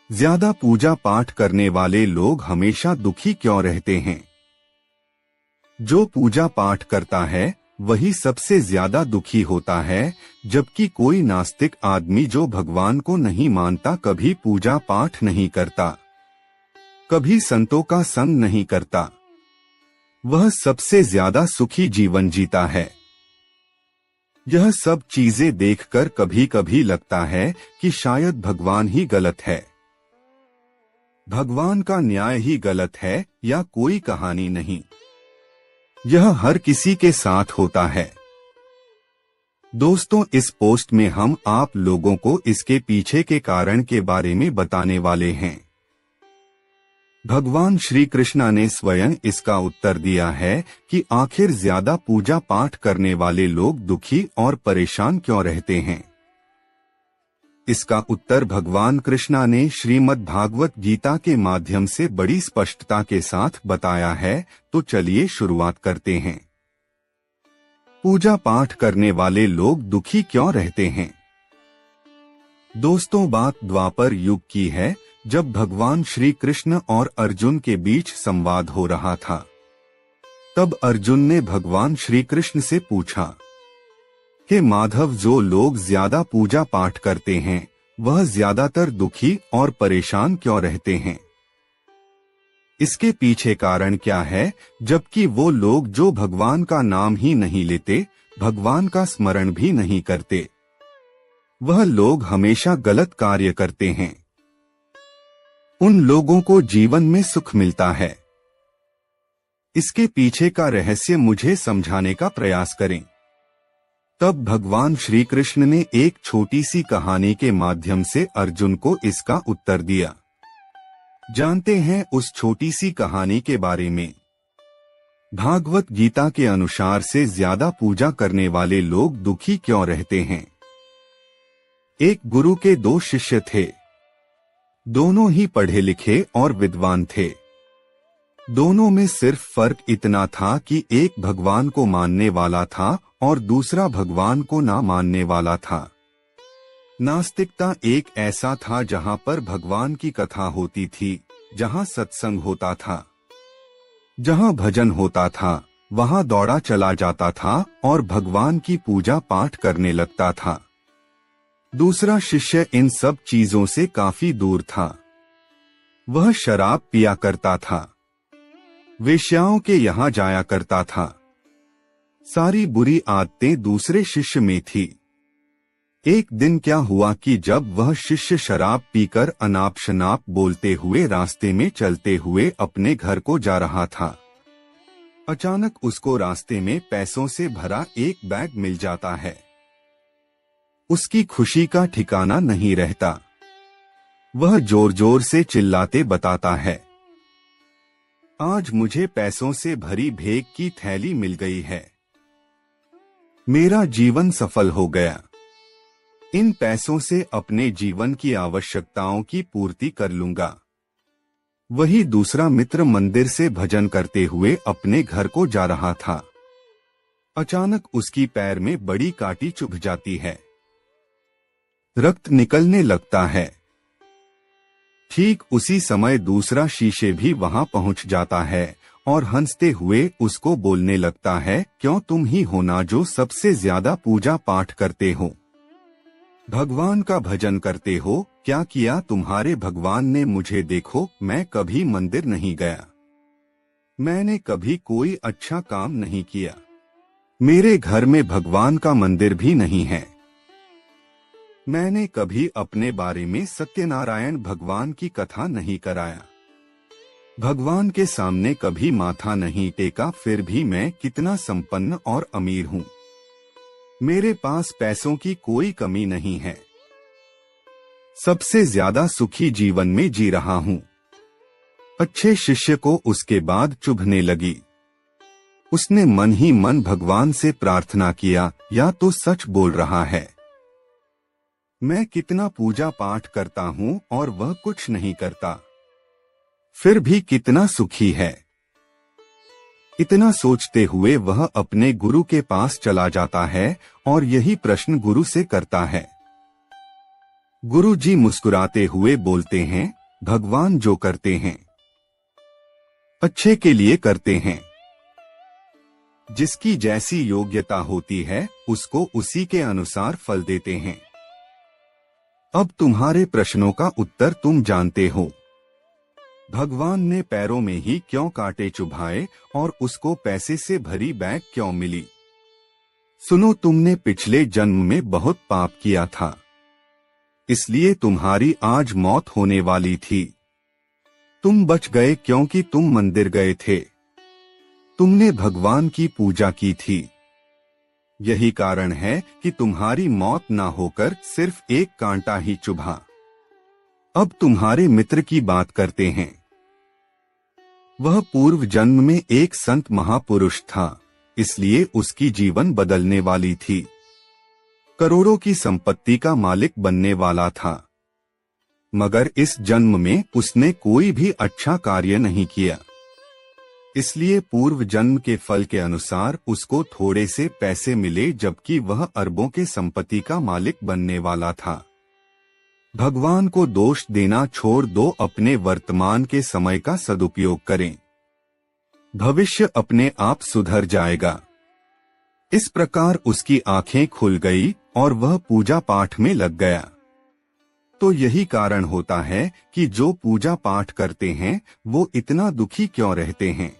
ज्यादा पूजा पाठ करने वाले लोग हमेशा दुखी क्यों रहते हैं? जो पूजा पाठ करता है वही सबसे ज्यादा दुखी होता है, जबकि कोई नास्तिक आदमी जो भगवान को नहीं मानता कभी पूजा पाठ नहीं करता, कभी संतों का संग नहीं करता, वह सबसे ज्यादा सुखी जीवन जीता है। यह सब चीजें देखकर कभी कभी लगता है कि शायद भगवान ही गलत है, भगवान का न्याय ही गलत है या कोई कहानी नहीं। यह हर किसी के साथ होता है। दोस्तों, इस पोस्ट में हम आप लोगों को इसके पीछे के कारण के बारे में बताने वाले हैं। भगवान श्री कृष्ण ने स्वयं इसका उत्तर दिया है कि आखिर ज्यादा पूजा पाठ करने वाले लोग दुखी और परेशान क्यों रहते हैं। इसका उत्तर भगवान कृष्ण ने श्रीमद् भागवत गीता के माध्यम से बड़ी स्पष्टता के साथ बताया है। तो चलिए शुरुआत करते हैं। पूजा पाठ करने वाले लोग दुखी क्यों रहते हैं? दोस्तों, बात द्वापर युग की है, जब भगवान श्री कृष्ण और अर्जुन के बीच संवाद हो रहा था। तब अर्जुन ने भगवान श्री कृष्ण से पूछा, हे माधव, जो लोग ज्यादा पूजा पाठ करते हैं वह ज्यादातर दुखी और परेशान क्यों रहते हैं? इसके पीछे कारण क्या है, जबकि वो लोग जो भगवान का नाम ही नहीं लेते, भगवान का स्मरण भी नहीं करते, वह लोग हमेशा गलत कार्य करते हैं। उन लोगों को जीवन में सुख मिलता है। इसके पीछे का रहस्य मुझे समझाने का प्रयास करें। तब भगवान श्री कृष्ण ने एक छोटी सी कहानी के माध्यम से अर्जुन को इसका उत्तर दिया। जानते हैं उस छोटी सी कहानी के बारे में। भागवत गीता के अनुसार से ज्यादा पूजा करने वाले लोग दुखी क्यों रहते हैं। एक गुरु के दो शिष्य थे। दोनों ही पढ़े लिखे और विद्वान थे। दोनों में सिर्फ फर्क इतना था कि एक भगवान को मानने वाला था और दूसरा भगवान को ना मानने वाला था। नास्तिकता एक ऐसा था जहां पर भगवान की कथा होती थी, जहां सत्संग होता था, जहां भजन होता था, वहां दौड़ा चला जाता था और भगवान की पूजा पाठ करने लगता था। दूसरा शिष्य इन सब चीजों से काफी दूर था। वह शराब पिया करता था, वेश्याओं के यहाँ जाया करता था। सारी बुरी आदतें दूसरे शिष्य में थी। एक दिन क्या हुआ कि जब वह शिष्य शराब पीकर अनाप शनाप बोलते हुए रास्ते में चलते हुए अपने घर को जा रहा था, अचानक उसको रास्ते में पैसों से भरा एक बैग मिल जाता है। उसकी खुशी का ठिकाना नहीं रहता। वह जोर जोर से चिल्लाते बताता है, आज मुझे पैसों से भरी भेग की थैली मिल गई है। मेरा जीवन सफल हो गया। इन पैसों से अपने जीवन की आवश्यकताओं की पूर्ति कर लूंगा। वही दूसरा मित्र मंदिर से भजन करते हुए अपने घर को जा रहा था। अचानक उसकी पैर में बड़ी कांटी चुभ जाती है। रक्त निकलने लगता है। ठीक उसी समय दूसरा शीशे भी वहां पहुंच जाता है और हंसते हुए उसको बोलने लगता है, क्यों तुम ही हो ना जो सबसे ज्यादा पूजा पाठ करते हो, भगवान का भजन करते हो। क्या किया तुम्हारे भगवान ने मुझे? देखो, मैं कभी मंदिर नहीं गया, मैंने कभी कोई अच्छा काम नहीं किया, मेरे घर में भगवान का मंदिर भी नहीं है, मैंने कभी अपने बारे में सत्यनारायण भगवान की कथा नहीं कराया, भगवान के सामने कभी माथा नहीं टेका, फिर भी मैं कितना संपन्न और अमीर हूँ। मेरे पास पैसों की कोई कमी नहीं है, सबसे ज्यादा सुखी जीवन में जी रहा हूँ। अच्छे शिष्य को उसके बाद चुभने लगी। उसने मन ही मन भगवान से प्रार्थना किया, या तो सच बोल रहा है, मैं कितना पूजा पाठ करता हूँ और वह कुछ नहीं करता, फिर भी कितना सुखी है। इतना सोचते हुए वह अपने गुरु के पास चला जाता है और यही प्रश्न गुरु से करता है। गुरु जी मुस्कुराते हुए बोलते हैं, भगवान जो करते हैं अच्छे के लिए करते हैं। जिसकी जैसी योग्यता होती है उसको उसी के अनुसार फल देते हैं। अब तुम्हारे प्रश्नों का उत्तर तुम जानते हो। भगवान ने पैरों में ही क्यों कांटे चुभाए और उसको पैसे से भरी बैग क्यों मिली? सुनो, तुमने पिछले जन्म में बहुत पाप किया था, इसलिए तुम्हारी आज मौत होने वाली थी। तुम बच गए क्योंकि तुम मंदिर गए थे, तुमने भगवान की पूजा की थी। यही कारण है कि तुम्हारी मौत ना होकर सिर्फ एक कांटा ही चुभा। अब तुम्हारे मित्र की बात करते हैं। वह पूर्व जन्म में एक संत महापुरुष था, इसलिए उसकी जीवन बदलने वाली थी। करोड़ों की संपत्ति का मालिक बनने वाला था, मगर इस जन्म में उसने कोई भी अच्छा कार्य नहीं किया। इसलिए पूर्व जन्म के फल के अनुसार उसको थोड़े से पैसे मिले, जबकि वह अरबों के संपत्ति का मालिक बनने वाला था। भगवान को दोष देना छोड़ दो, अपने वर्तमान के समय का सदुपयोग करें। भविष्य अपने आप सुधर जाएगा। इस प्रकार उसकी आंखें खुल गई और वह पूजा पाठ में लग गया। तो यही कारण होता है कि जो पूजा पाठ करते हैं वो इतना दुखी क्यों रहते हैं।